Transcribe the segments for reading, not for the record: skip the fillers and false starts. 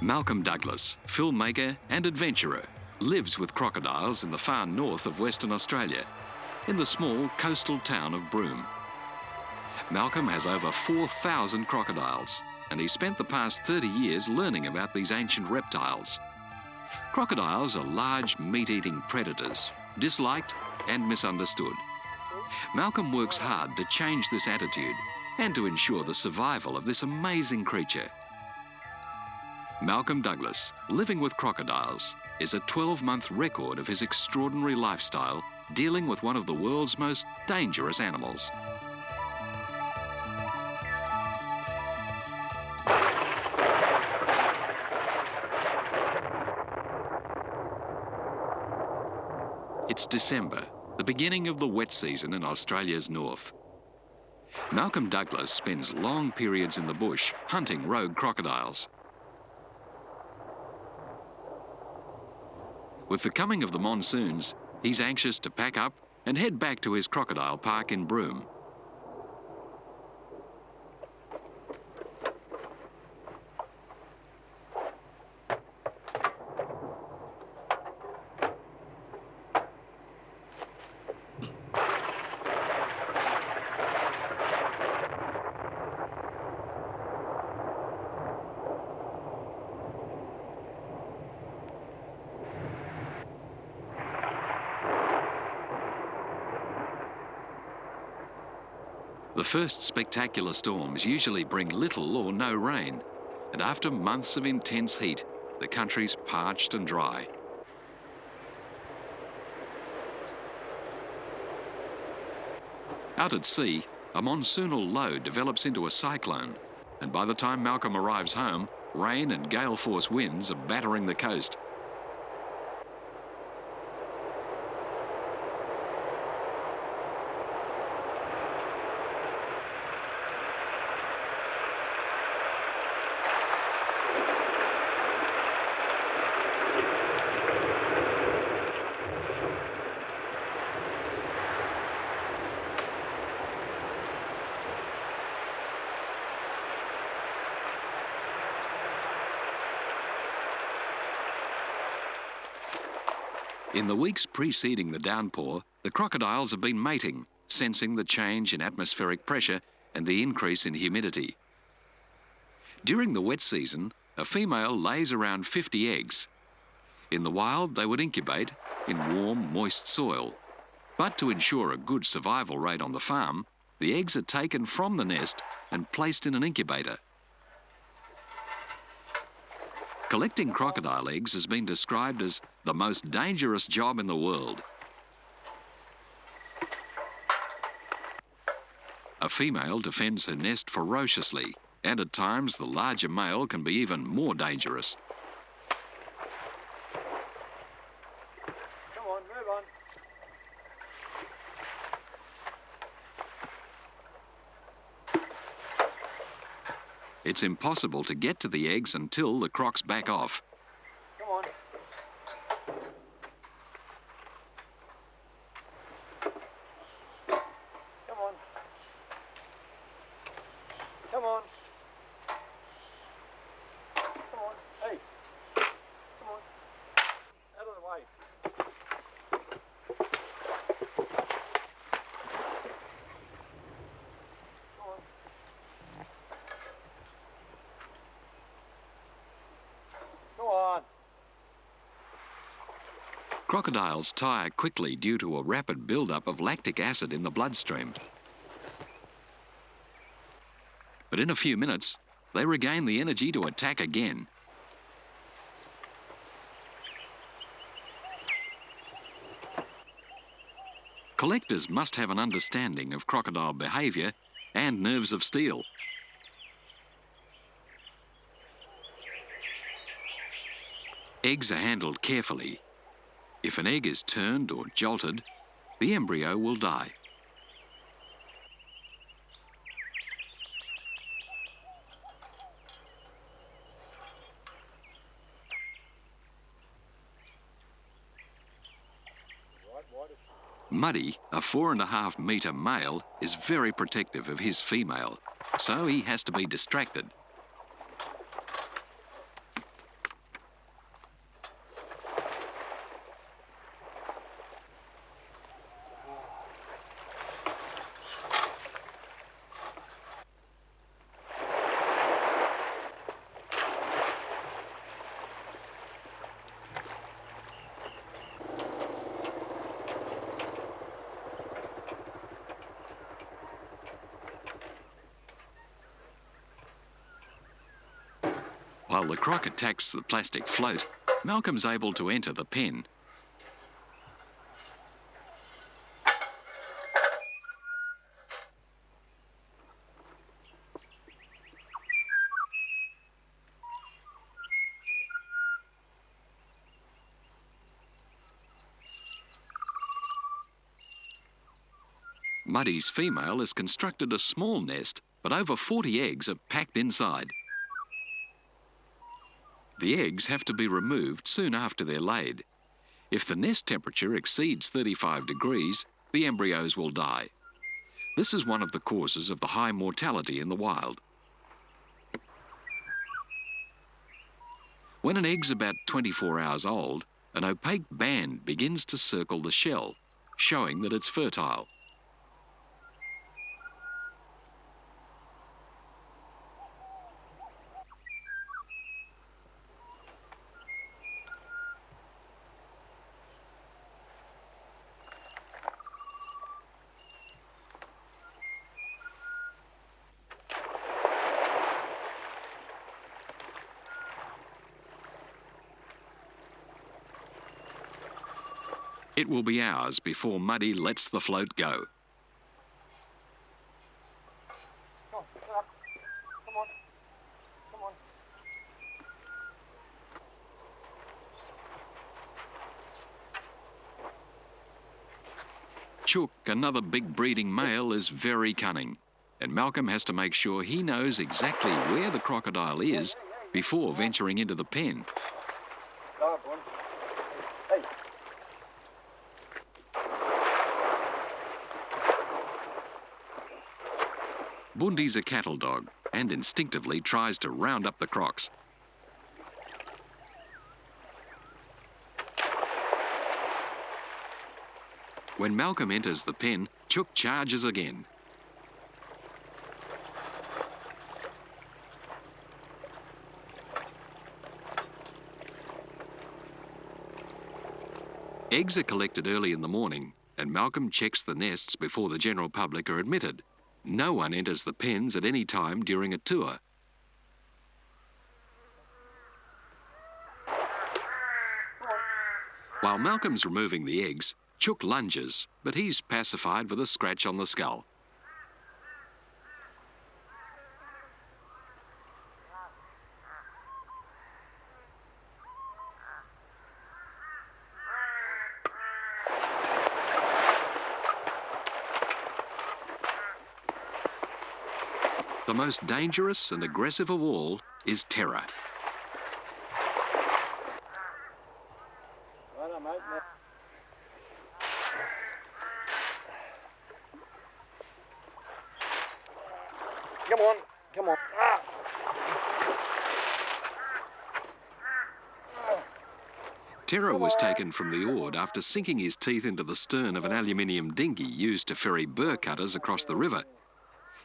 Malcolm Douglas, filmmaker and adventurer, lives with crocodiles in the far north of Western Australia, in the small coastal town of Broome. Malcolm has over 4,000 crocodiles, and he spent the past 30 years learning about these ancient reptiles. Crocodiles are large meat-eating predators, disliked and misunderstood. Malcolm works hard to change this attitude and to ensure the survival of this amazing creature. Malcolm Douglas, living with crocodiles, is a 12-month record of his extraordinary lifestyle dealing with one of the world's most dangerous animals. It's December, the beginning of the wet season in Australia's north. Malcolm Douglas spends long periods in the bush hunting rogue crocodiles. With the coming of the monsoons, he's anxious to pack up and head back to his crocodile park in Broome. The first spectacular storms usually bring little or no rain, and after months of intense heat, the country's parched and dry. Out at sea, a monsoonal low develops into a cyclone, and by the time Malcolm arrives home, rain and gale-force winds are battering the coast. In the weeks preceding the downpour, the crocodiles have been mating, sensing the change in atmospheric pressure and the increase in humidity. During the wet season, a female lays around 50 eggs. In the wild, they would incubate in warm, moist soil. But to ensure a good survival rate on the farm, the eggs are taken from the nest and placed in an incubator. Collecting crocodile eggs has been described as the most dangerous job in the world. A female defends her nest ferociously, and at times the larger male can be even more dangerous. Come on, move on. It's impossible to get to the eggs until the crocs back off. Come on. Come on. Come on. Come on. Hey. Come on. Out of the way. Come on. Go on. Crocodiles tire quickly due to a rapid buildup of lactic acid in the bloodstream. But in a few minutes, they regain the energy to attack again. Collectors must have an understanding of crocodile behaviour and nerves of steel. Eggs are handled carefully. If an egg is turned or jolted, the embryo will die. Muddy, a 4.5 metre male, is very protective of his female, so he has to be distracted. While the croc attacks the plastic float, Malcolm's able to enter the pen. Muddy's female has constructed a small nest, but over 40 eggs are packed inside. The eggs have to be removed soon after they're laid. If the nest temperature exceeds 35 degrees, the embryos will die. This is one of the causes of the high mortality in the wild. When an egg's about 24 hours old, an opaque band begins to circle the shell, showing that it's fertile. It will be hours before Muddy lets the float go. Come on, get up. Come on. Come on. Chook, another big breeding male, is very cunning, and Malcolm has to make sure he knows exactly where the crocodile is before venturing into the pen. Go up, one. Hey. Bundy's a cattle dog and instinctively tries to round up the crocs. When Malcolm enters the pen, Chook charges again. Eggs are collected early in the morning, and Malcolm checks the nests before the general public are admitted. No one enters the pens at any time during a tour. While Malcolm's removing the eggs, Chook lunges, but he's pacified with a scratch on the skull. The most dangerous and aggressive of all is Terror. Right on, mate. Come on. Come on. Terror was taken from the Ord after sinking his teeth into the stern of an aluminium dinghy used to ferry burr cutters across the river.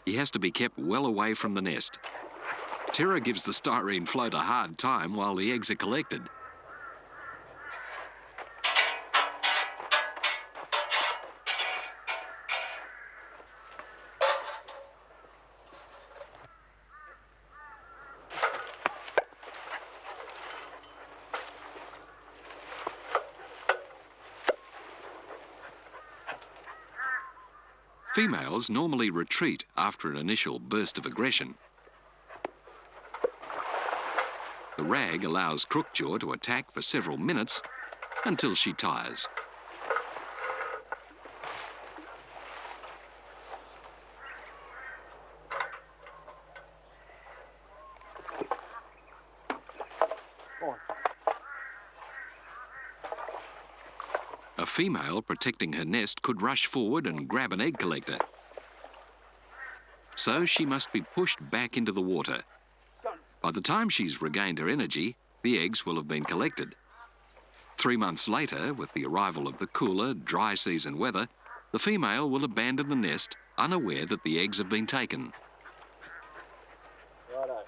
He has to be kept well away from the nest. Terror gives the styrene float a hard time while the eggs are collected. Females normally retreat after an initial burst of aggression. The rag allows Crookjaw to attack for several minutes until she tires. Go on. A female protecting her nest could rush forward and grab an egg collector. So she must be pushed back into the water. By the time she's regained her energy, the eggs will have been collected. 3 months later, with the arrival of the cooler, dry season weather, the female will abandon the nest, unaware that the eggs have been taken. Righto.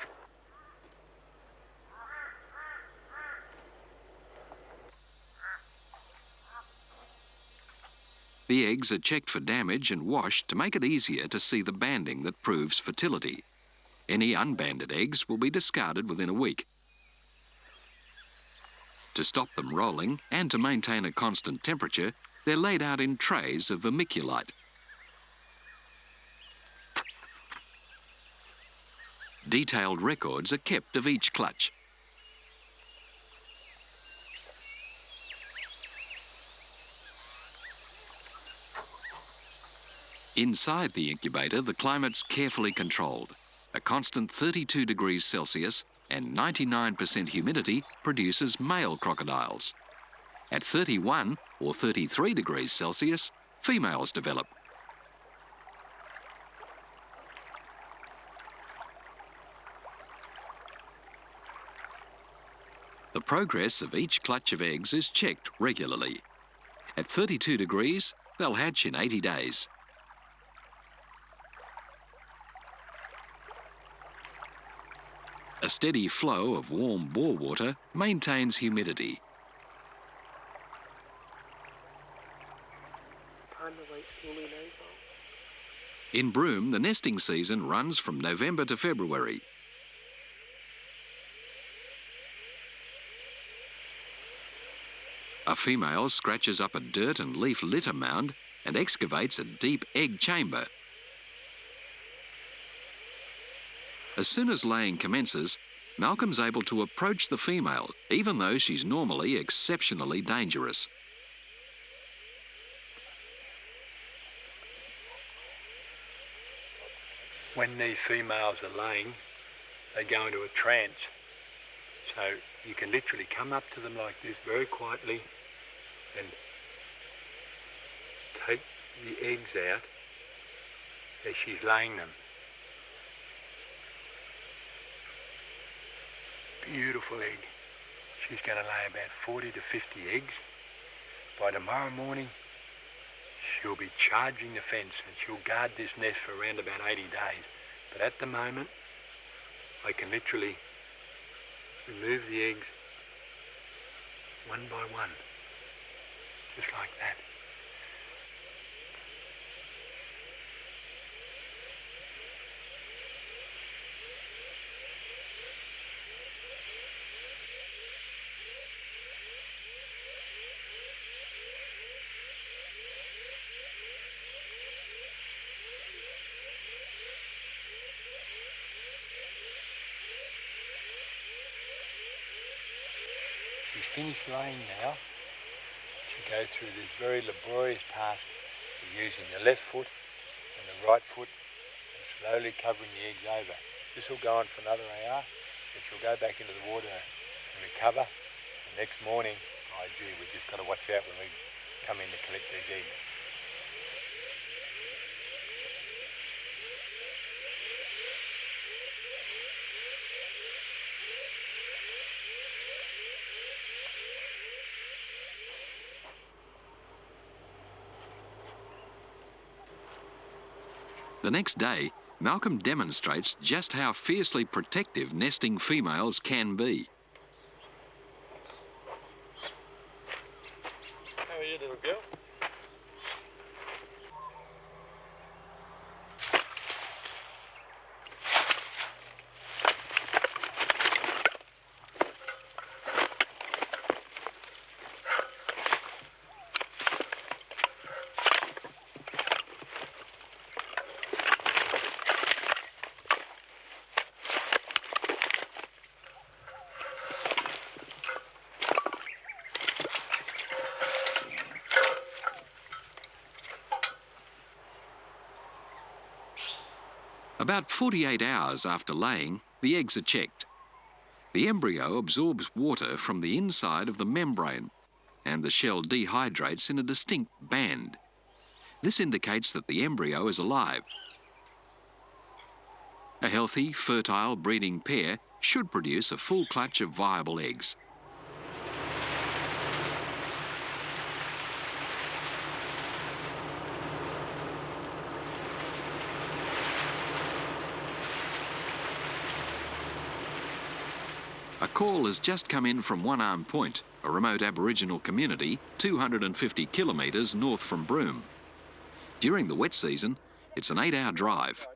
The eggs are checked for damage and washed to make it easier to see the banding that proves fertility. Any unbanded eggs will be discarded within a week. To stop them rolling and to maintain a constant temperature, they're laid out in trays of vermiculite. Detailed records are kept of each clutch. Inside the incubator, the climate's carefully controlled. A constant 32 degrees Celsius and 99% humidity produces male crocodiles. At 31 or 33 degrees Celsius, females develop. The progress of each clutch of eggs is checked regularly. At 32 degrees, they'll hatch in 80 days. A steady flow of warm bore water maintains humidity. In Broome, the nesting season runs from November to February. A female scratches up a dirt and leaf litter mound and excavates a deep egg chamber. As soon as laying commences, Malcolm's able to approach the female, even though she's normally exceptionally dangerous. When these females are laying, they go into a trance. So you can literally come up to them like this very quietly and take the eggs out as she's laying them. Beautiful egg. She's going to lay about 40 to 50 eggs. By tomorrow morning, she'll be charging the fence and she'll guard this nest for around about 80 days. But at the moment, I can literally remove the eggs one by one, just like that. She's finished laying now. She goes through this very laborious task of using the left foot and the right foot and slowly covering the eggs over. This will go on for another hour, but she'll go back into the water and recover. The next morning, oh gee, we've just got to watch out when we come in to collect these eggs. The next day, Malcolm demonstrates just how fiercely protective nesting females can be. How are you, little girl? About 48 hours after laying, the eggs are checked. The embryo absorbs water from the inside of the membrane, and the shell dehydrates in a distinct band. This indicates that the embryo is alive. A healthy, fertile breeding pair should produce a full clutch of viable eggs. A call has just come in from One Arm Point, a remote Aboriginal community 250 kilometres north from Broome. During the wet season, it's an 8-hour drive.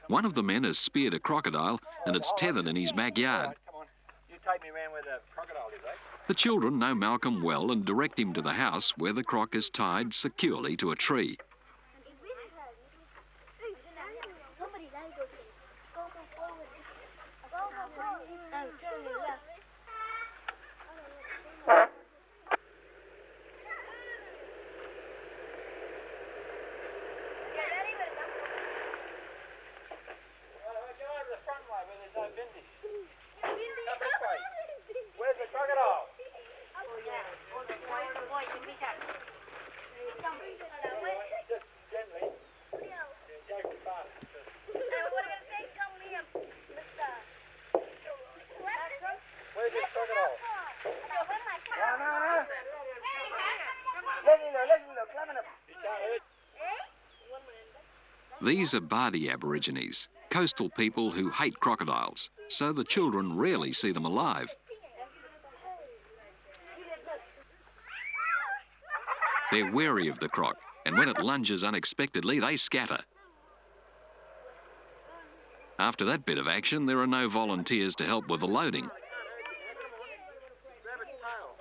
One of the men has speared a crocodile and it's tethered in his backyard. Come on, you take me around where the crocodile is, eh? The children know Malcolm well and direct him to the house where the croc is tied securely to a tree. Where's the crocodile? Just gently. Yeah, go fast. Where's this crocodile? No. Let him look. He can't hurt. These are Bardi Aborigines, coastal people who hate crocodiles, so the children rarely see them alive. They're wary of the croc, and when it lunges unexpectedly, they scatter. After that bit of action, there are no volunteers to help with the loading. Grab its tail.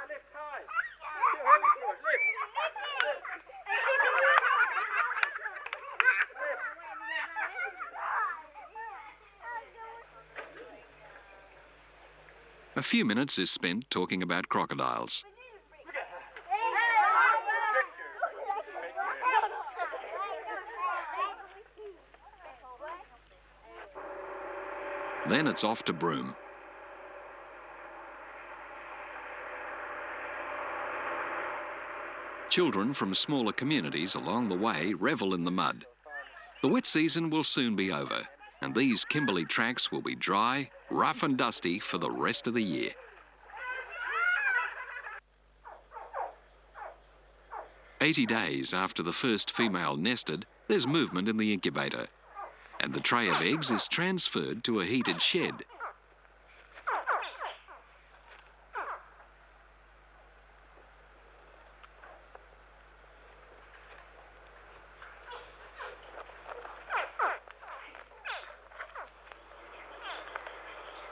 Left side. Too heavy for it. A few minutes is spent talking about crocodiles. Then it's off to Broome. Children from smaller communities along the way revel in the mud. The wet season will soon be over, and these Kimberley tracks will be dry, rough and dusty for the rest of the year. "80 days after the first female nested, there's movement in the incubator, and the tray of eggs is transferred to a heated shed.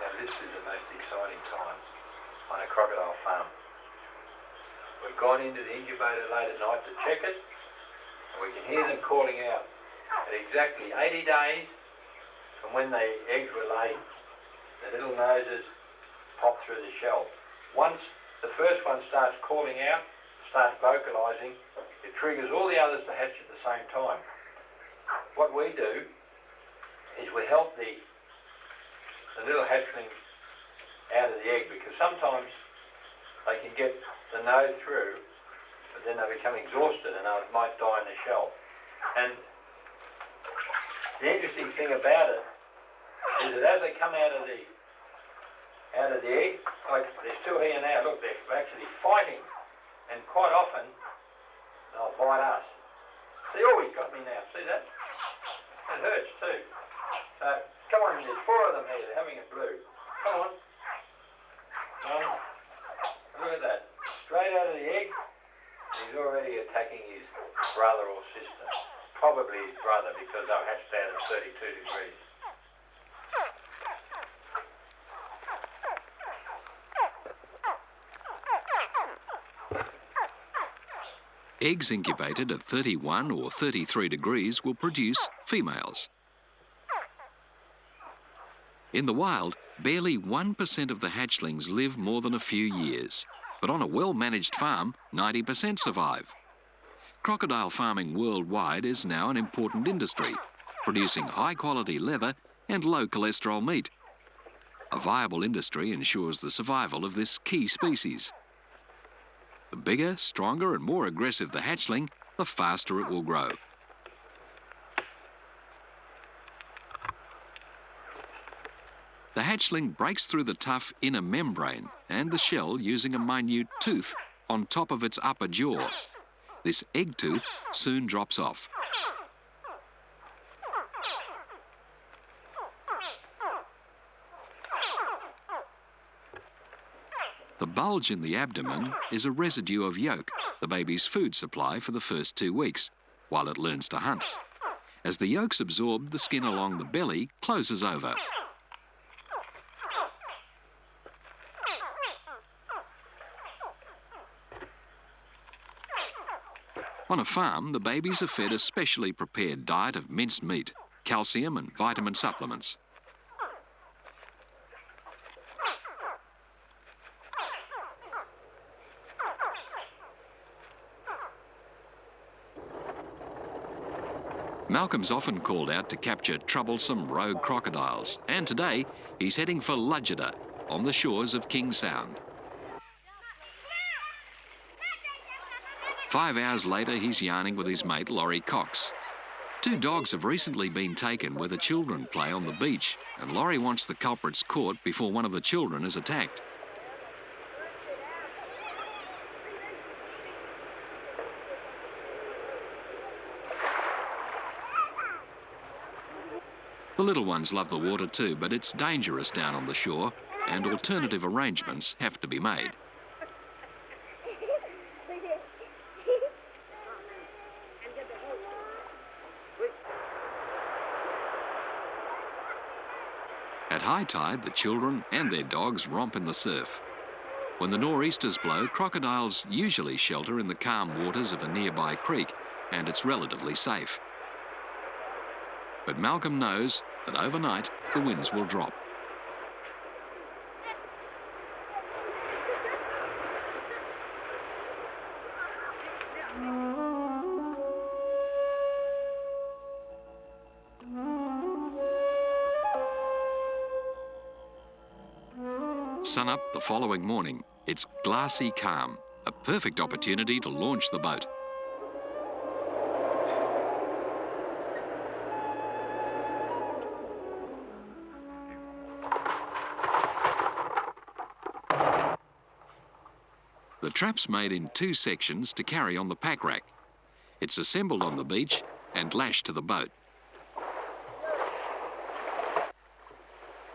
Now this is the most exciting time on a crocodile farm. We've gone into the incubator late at night to check it, and we can hear them calling out. At exactly 80 days from when the eggs were laid, the little noses pop through the shell. Once the first one starts calling out, starts vocalising, it triggers all the others to hatch at the same time. What we do is we help the little hatchling out of the egg, because sometimes they can get the nose through, but then they become exhausted and they might die in the shell. And the interesting thing about it is that as they come out of the egg, like they're still here now, look, they're actually fighting, and quite often they'll bite us. See, oh, he's got me now, see that? It hurts too. So, come on, there's 4 of them here, they're having a blue. Come on. Look at that. Straight out of the egg, he's already attacking his brother or sister. Probably his brother, because they'll hatched out at 32 degrees. Eggs incubated at 31 or 33 degrees will produce females. In the wild, barely 1% of the hatchlings live more than a few years, but on a well-managed farm, 90% survive. Crocodile farming worldwide is now an important industry, producing high-quality leather and low-cholesterol meat. A viable industry ensures the survival of this key species. The bigger, stronger and more aggressive the hatchling, the faster it will grow. The hatchling breaks through the tough inner membrane and the shell using a minute tooth on top of its upper jaw. This egg tooth soon drops off. The bulge in the abdomen is a residue of yolk, the baby's food supply for the first 2 weeks, while it learns to hunt. As the yolk's absorbed, the skin along the belly closes over. On a farm, the babies are fed a specially prepared diet of minced meat, calcium and vitamin supplements. Malcolm's often called out to capture troublesome rogue crocodiles, and today he's heading for Ludgata on the shores of King Sound. 5 hours later, he's yarning with his mate Laurie Cox. 2 dogs have recently been taken where the children play on the beach, and Laurie wants the culprits caught before one of the children is attacked. The little ones love the water too, but it's dangerous down on the shore, and alternative arrangements have to be made. At high tide, the children and their dogs romp in the surf. When the nor'easters blow, crocodiles usually shelter in the calm waters of a nearby creek, and it's relatively safe. But Malcolm knows that overnight the winds will drop. Sun up the following morning. It's glassy calm, a perfect opportunity to launch the boat. The trap's made in 2 sections to carry on the pack rack. It's assembled on the beach and lashed to the boat.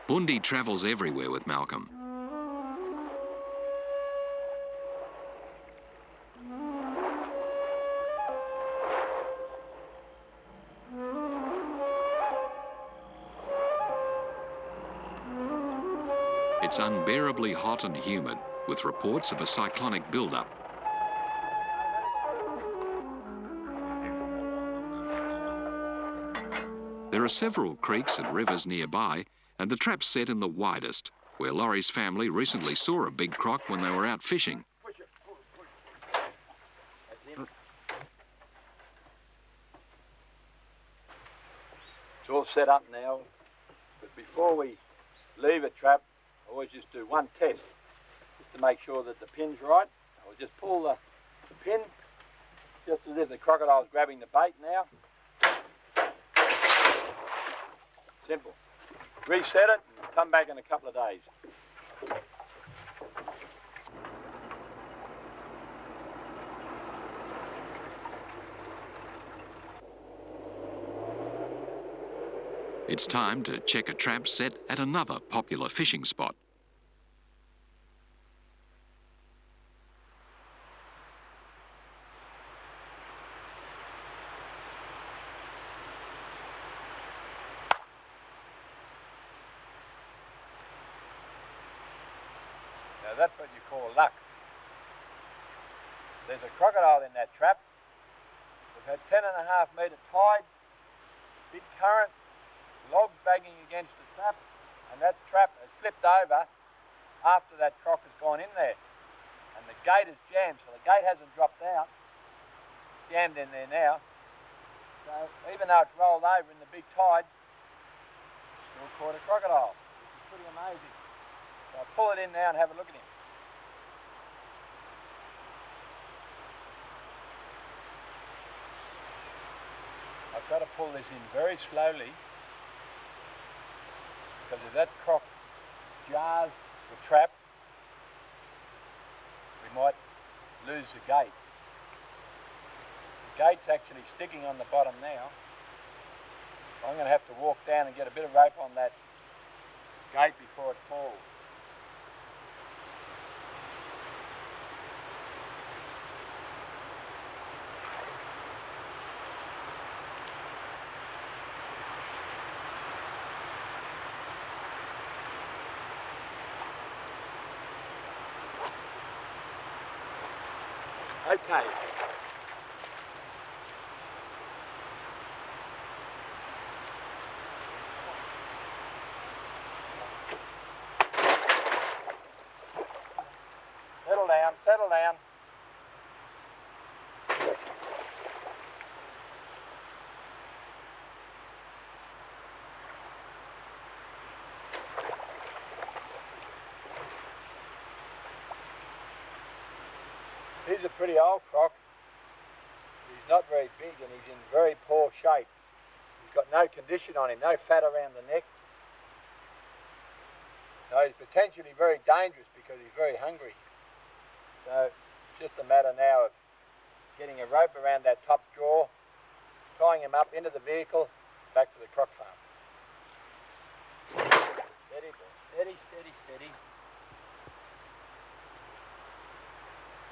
Bundy travels everywhere with Malcolm. It's unbearably hot and humid, with reports of a cyclonic build-up. There are several creeks and rivers nearby, and the trap's set in the widest, where Laurie's family recently saw a big croc when they were out fishing. It's all set up now, but before we leave a trap, I always just do one test, just to make sure that the pin's right. I'll just pull the pin, just as if the crocodile's grabbing the bait now. Simple. Reset it and come back in a couple of days. It's time to check a trap set at another popular fishing spot. Now that's what you call luck. There's a crocodile in that trap. We've had 10.5 metre tide, big current, logs banging against the trap, and that trap has flipped over after that croc has gone in there. And the gate is jammed, so the gate hasn't dropped out. It's jammed in there now. So even though it's rolled over in the big tides, it's still caught a crocodile, which is pretty amazing. So I'll pull it in now and have a look at him. I've got to pull this in very slowly, because if that croc jars the trap, we might lose the gate. The gate's actually sticking on the bottom now. So I'm going to have to walk down and get a bit of rope on that gate before it falls. Okay, down, settle down. He's a pretty old croc. He's not very big and he's in very poor shape. He's got no condition on him, no fat around the neck. So he's potentially very dangerous because he's very hungry. So it's just a matter now of getting a rope around that top jaw, tying him up into the vehicle, back to the croc farm. Steady, boy. Steady, steady, steady.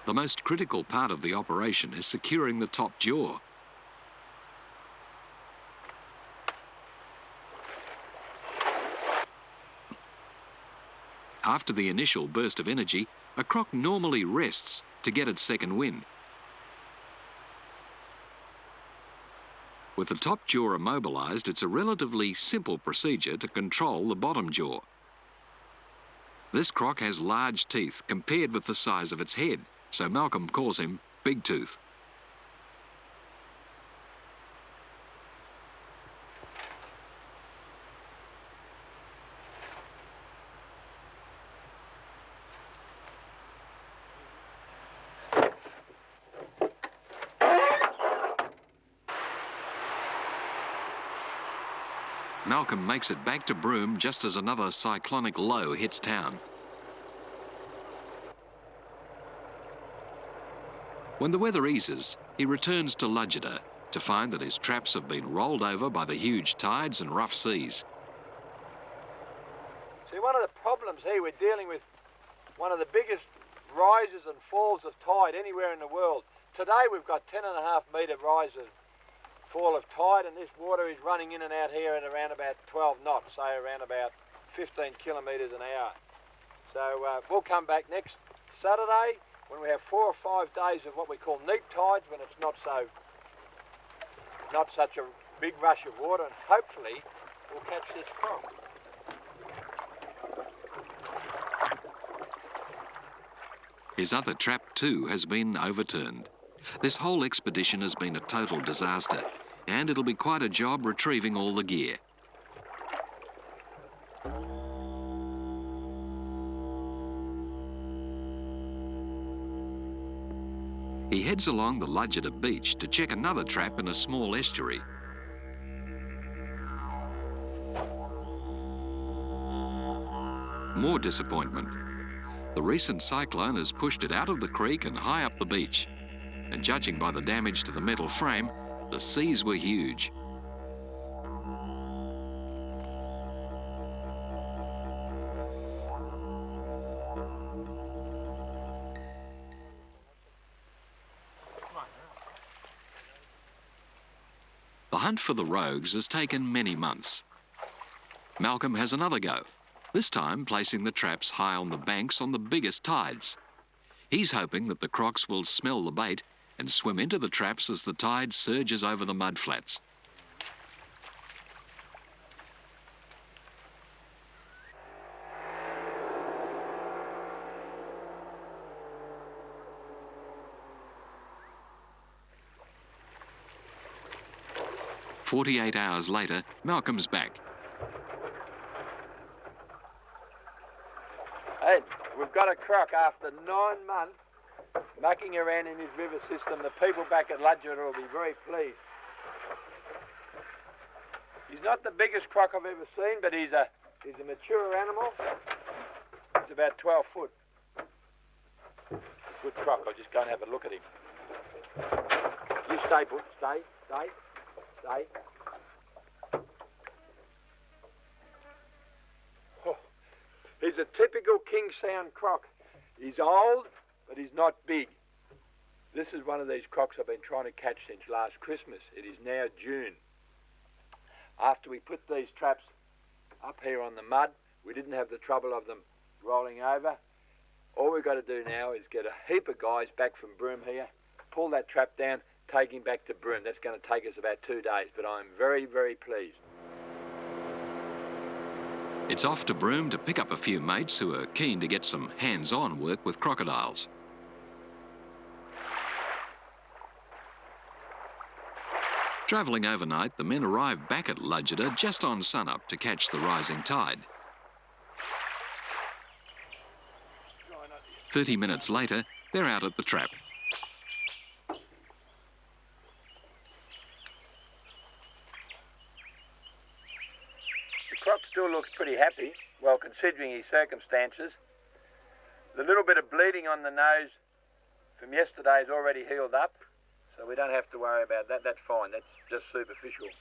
The most critical part of the operation is securing the top jaw. After the initial burst of energy, a croc normally rests to get its second wind. With the top jaw immobilised, it's a relatively simple procedure to control the bottom jaw. This croc has large teeth compared with the size of its head, so Malcolm calls him Big Tooth. Malcolm makes it back to Broome just as another cyclonic low hits town. When the weather eases, he returns to Ludgeta to find that his traps have been rolled over by the huge tides and rough seas. See, one of the problems here, we're dealing with one of the biggest rises and falls of tide anywhere in the world. Today we've got 10.5 metre rise of fall of tide, and this water is running in and out here at around about 12 knots, say around about 15 kilometres an hour. So we'll come back next Saturday when we have 4 or 5 days of what we call neap tides, when it's not such a big rush of water, and hopefully we'll catch this croc. His other trap too has been overturned. This whole expedition has been a total disaster, and it'll be quite a job retrieving all the gear. He heads along the Ludgeta beach to check another trap in a small estuary. More disappointment. The recent cyclone has pushed it out of the creek and high up the beach. And judging by the damage to the metal frame, the seas were huge. The hunt for the rogues has taken many months. Malcolm has another go, this time placing the traps high on the banks on the biggest tides. He's hoping that the crocs will smell the bait and swim into the traps as the tide surges over the mudflats. "48 hours later, Malcolm's back. Hey, we've got a croc after 9 months mucking around in his river system. The people back at Ludgeta will be very pleased. He's not the biggest croc I've ever seen, but he's a mature animal. He's about 12 foot. Good croc. I'll just go and have a look at him. You stay, Butch. Stay. Oh, he's a typical King Sound croc. He's old, but he's not big. This is one of these crocs I've been trying to catch since last Christmas. It is now June. After we put these traps up here on the mud, we didn't have the trouble of them rolling over. All we've got to do now is get a heap of guys back from Broome here, pull that trap down, take him back to Broome. That's going to take us about 2 days, but I'm very, very pleased. It's off to Broome to pick up a few mates who are keen to get some hands-on work with crocodiles. Travelling overnight, the men arrive back at Ludgeta just on sunup to catch the rising tide. 30 minutes later, they're out at the trap. The croc still looks pretty happy, well, considering his circumstances. The little bit of bleeding on the nose from yesterday is already healed up, so we don't have to worry about that. That's fine. That's just superficial,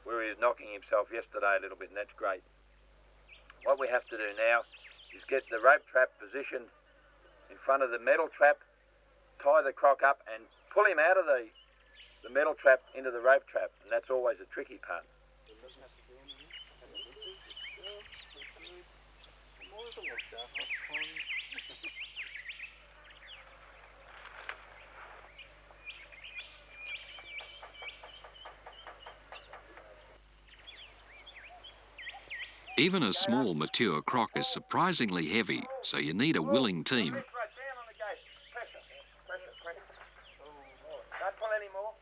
where he was knocking himself yesterday a little bit, and that's great. What we have to do now is get the rope trap positioned in front of the metal trap, tie the croc up and pull him out of the metal trap into the rope trap, and that's always a tricky part. Even a small mature croc is surprisingly heavy, so you need a willing team. Don't pull any more.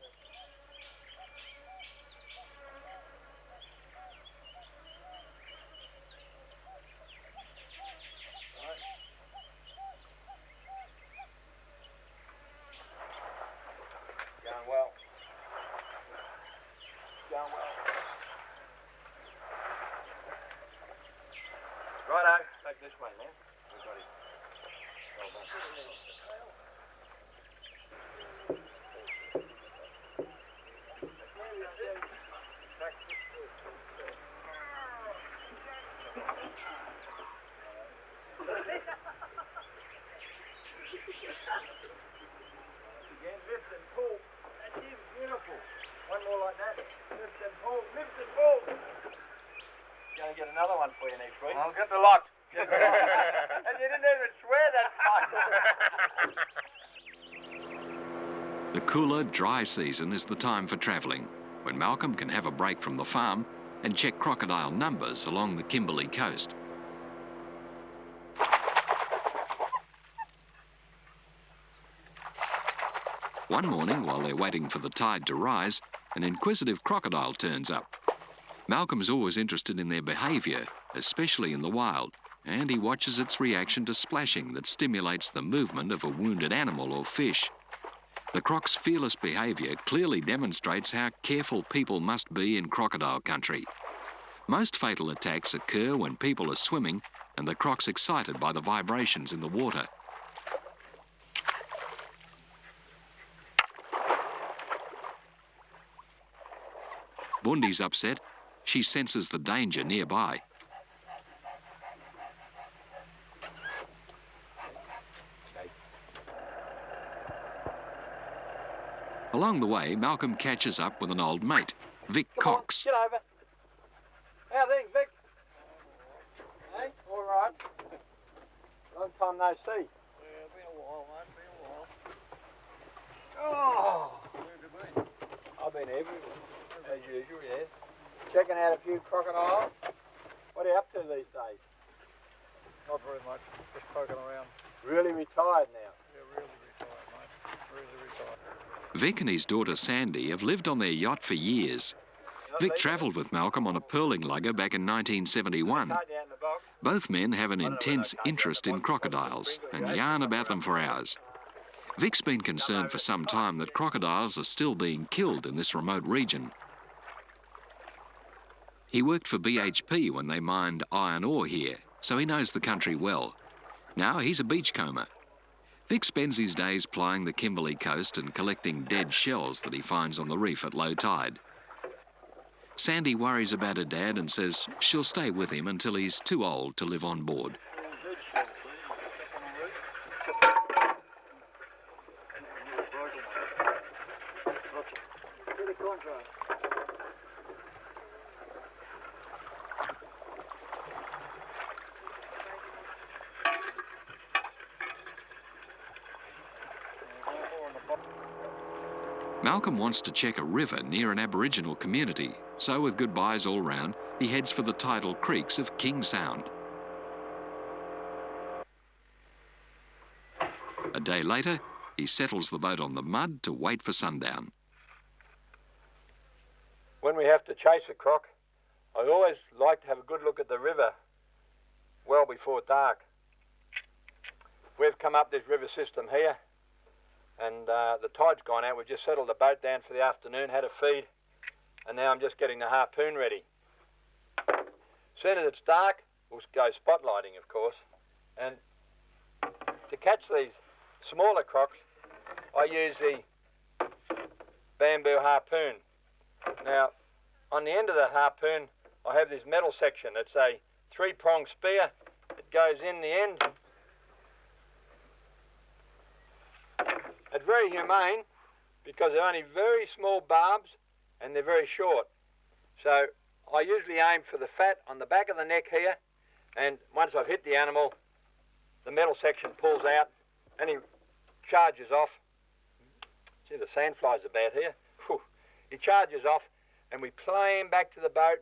Going well. Going well. Righto, take this way now. We've got it. Well done. Again, lift and pull. That's it, beautiful. One more like that. Lift and pull, lift and pull. Going to get another one for you next week. I'll get the lot. And you didn't even swear that time. The cooler, dry season is the time for travelling, when Malcolm can have a break from the farm and check crocodile numbers along the Kimberley coast. One morning, while they're waiting for the tide to rise, an inquisitive crocodile turns up. Malcolm's always interested in their behaviour, especially in the wild, and he watches its reaction to splashing that stimulates the movement of a wounded animal or fish. The croc's fearless behaviour clearly demonstrates how careful people must be in crocodile country. Most fatal attacks occur when people are swimming and the croc's excited by the vibrations in the water. Bundy's upset. She senses the danger nearby. Along the way, Malcolm catches up with an old mate, Vic Cox. Get over. How things, Vic? Hey, all right. Long time no see. Yeah, been a while, mate, been a while. Oh, Where have you been? I've been everywhere, as usual, yes. Checking out a few crocodiles. What are you up to these days? Not very much, just poking around. Really retired now. Yeah, really retired, mate. Really retired. Vic and his daughter Sandy have lived on their yacht for years. Vic travelled with Malcolm on a pearling lugger back in 1971. Both men have an intense interest in crocodiles and yarn about them for hours. Vic's been concerned for some time that crocodiles are still being killed in this remote region. He worked for BHP when they mined iron ore here, so he knows the country well. Now he's a beachcomber. Vic spends his days plying the Kimberley coast and collecting dead shells that he finds on the reef at low tide. Sandy worries about her dad and says she'll stay with him until he's too old to live on board. Malcolm wants to check a river near an Aboriginal community, so with goodbyes all round, he heads for the tidal creeks of King Sound. A day later, he settles the boat on the mud to wait for sundown. When we have to chase a croc, I always like to have a good look at the river well before dark. We've come up this river system here, and the tide's gone out. We've just settled the boat down for the afternoon, had a feed, and now I'm just getting the harpoon ready. As soon as it's dark, we'll go spotlighting, of course, and to catch these smaller crocs, I use the bamboo harpoon. Now, on the end of the harpoon, I have this metal section. It's a 3-pronged spear. It goes in the end. It's very humane because they're only very small barbs and they're very short. So I usually aim for the fat on the back of the neck here, and once I've hit the animal, the metal section pulls out and he charges off. See, the sandflies are bad here. Whew. He charges off and we play him back to the boat,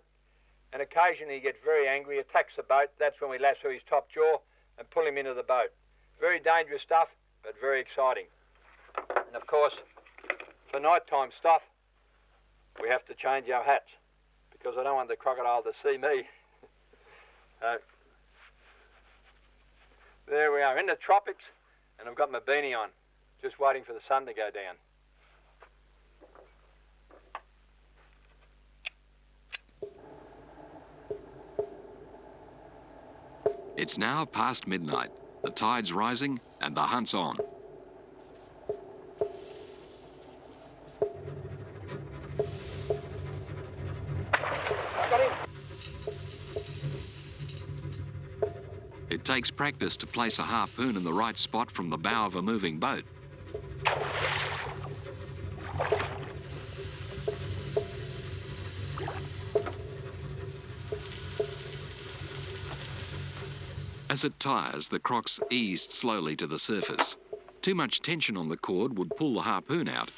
and occasionally he gets very angry, attacks the boat. That's when we lasso his top jaw and pull him into the boat. Very dangerous stuff, but very exciting. And of course, for nighttime stuff, we have to change our hats because I don't want the crocodile to see me. There we are in the tropics, and I've got my beanie on, just waiting for the sun to go down. It's now past midnight. The tide's rising and the hunt's on. It takes practice to place a harpoon in the right spot from the bow of a moving boat. As it tires, the crocs eased slowly to the surface. Too much tension on the cord would pull the harpoon out.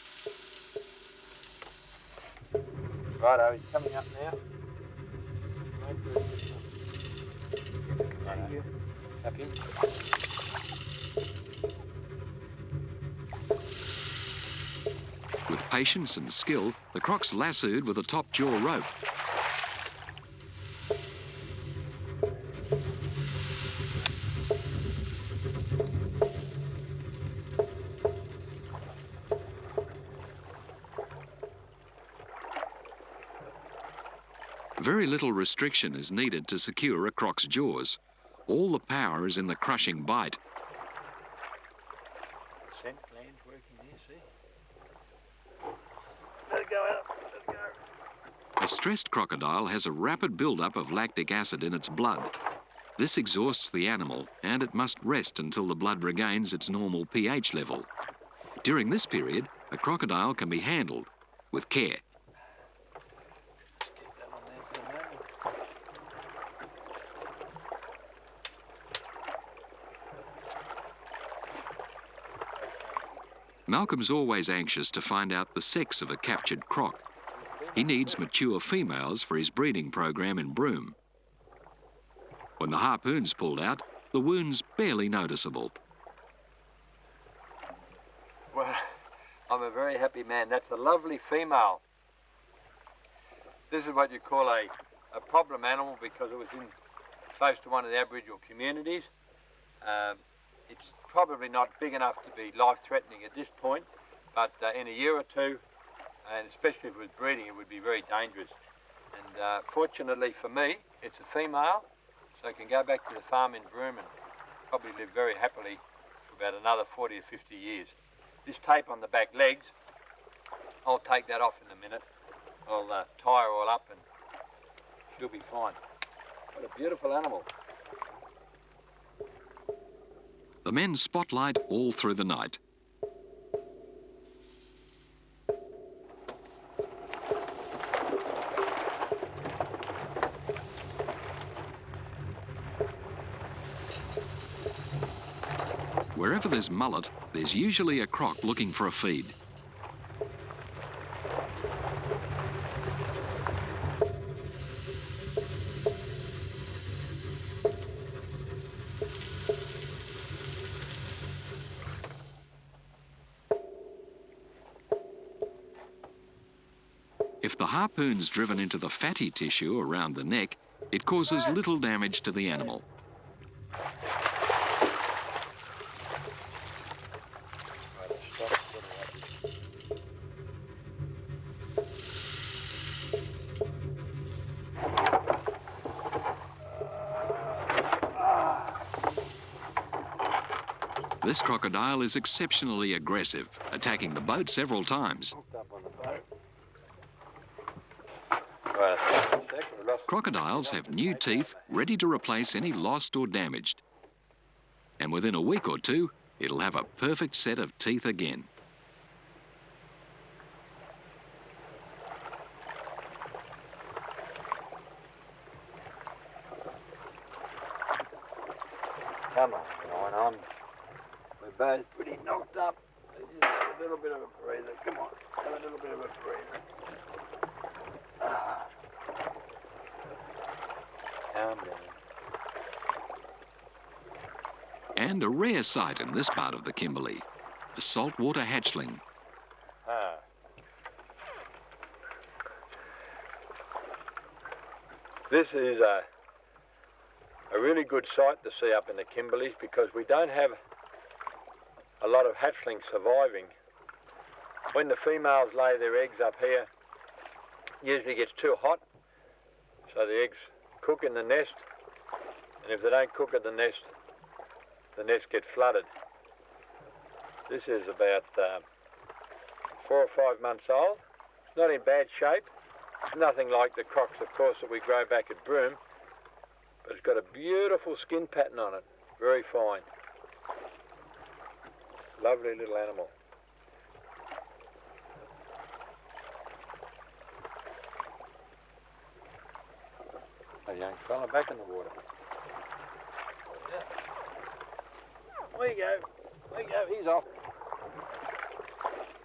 Righto, he's coming up now. Thank you. Tap him. With patience and skill, the croc's lassoed with a top jaw rope. Very little restriction is needed to secure a croc's jaws. All the power is in the crushing bite. Scent gland's working here, see? Let it go out. Let it go. A stressed crocodile has a rapid build-up of lactic acid in its blood. This exhausts the animal, and it must rest until the blood regains its normal pH level. During this period, a crocodile can be handled with care. Malcolm's always anxious to find out the sex of a captured croc. He needs mature females for his breeding program in Broome. When the harpoon's pulled out, the wound's barely noticeable. Well, I'm a very happy man. That's a lovely female. This is what you call a problem animal because it was in close to one of the Aboriginal communities. It's probably not big enough to be life-threatening at this point, but in a year or two, and especially if it was breeding, it would be very dangerous. And fortunately for me, it's a female, so I can go back to the farm in Broome and probably live very happily for about another 40 or 50 years. This tape on the back legs, I'll take that off in a minute. I'll tie her all up and she'll be fine. What a beautiful animal. The men spotlight all through the night. Wherever there's mullet, there's usually a croc looking for a feed. If the harpoon's driven into the fatty tissue around the neck, it causes little damage to the animal. This crocodile is exceptionally aggressive, attacking the boat several times. Crocodiles have new teeth ready to replace any lost or damaged. And within a week or two, it'll have a perfect set of teeth again. Come on. We're both pretty knocked up. Just have a little bit of a breather. Come on, have a little bit of a breather. Calm down. And a rare sight in this part of the Kimberley, a saltwater hatchling. This is a really good sight to see up in the Kimberleys because we don't have a lot of hatchlings surviving. When the females lay their eggs up here, it usually gets too hot, so the eggs cook in the nest, and if they don't cook at the nest gets flooded. This is about 4 or 5 months old. It's not in bad shape. It's nothing like the crocs, of course, that we grow back at Broome, but it's got a beautiful skin pattern on it, very fine. Lovely little animal. A young fella back in the water. There you go, he's off.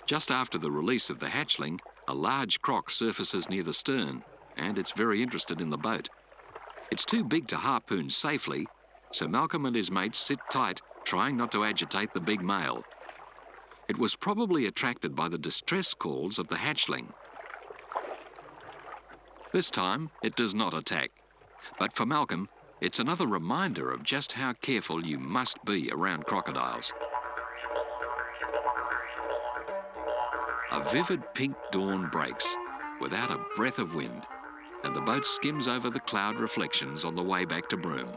Just after the release of the hatchling, a large croc surfaces near the stern, and it's very interested in the boat. It's too big to harpoon safely, so Malcolm and his mates sit tight, trying not to agitate the big male. It was probably attracted by the distress calls of the hatchling. This time, it does not attack. But for Malcolm, it's another reminder of just how careful you must be around crocodiles. A vivid pink dawn breaks without a breath of wind, and the boat skims over the cloud reflections on the way back to Broome.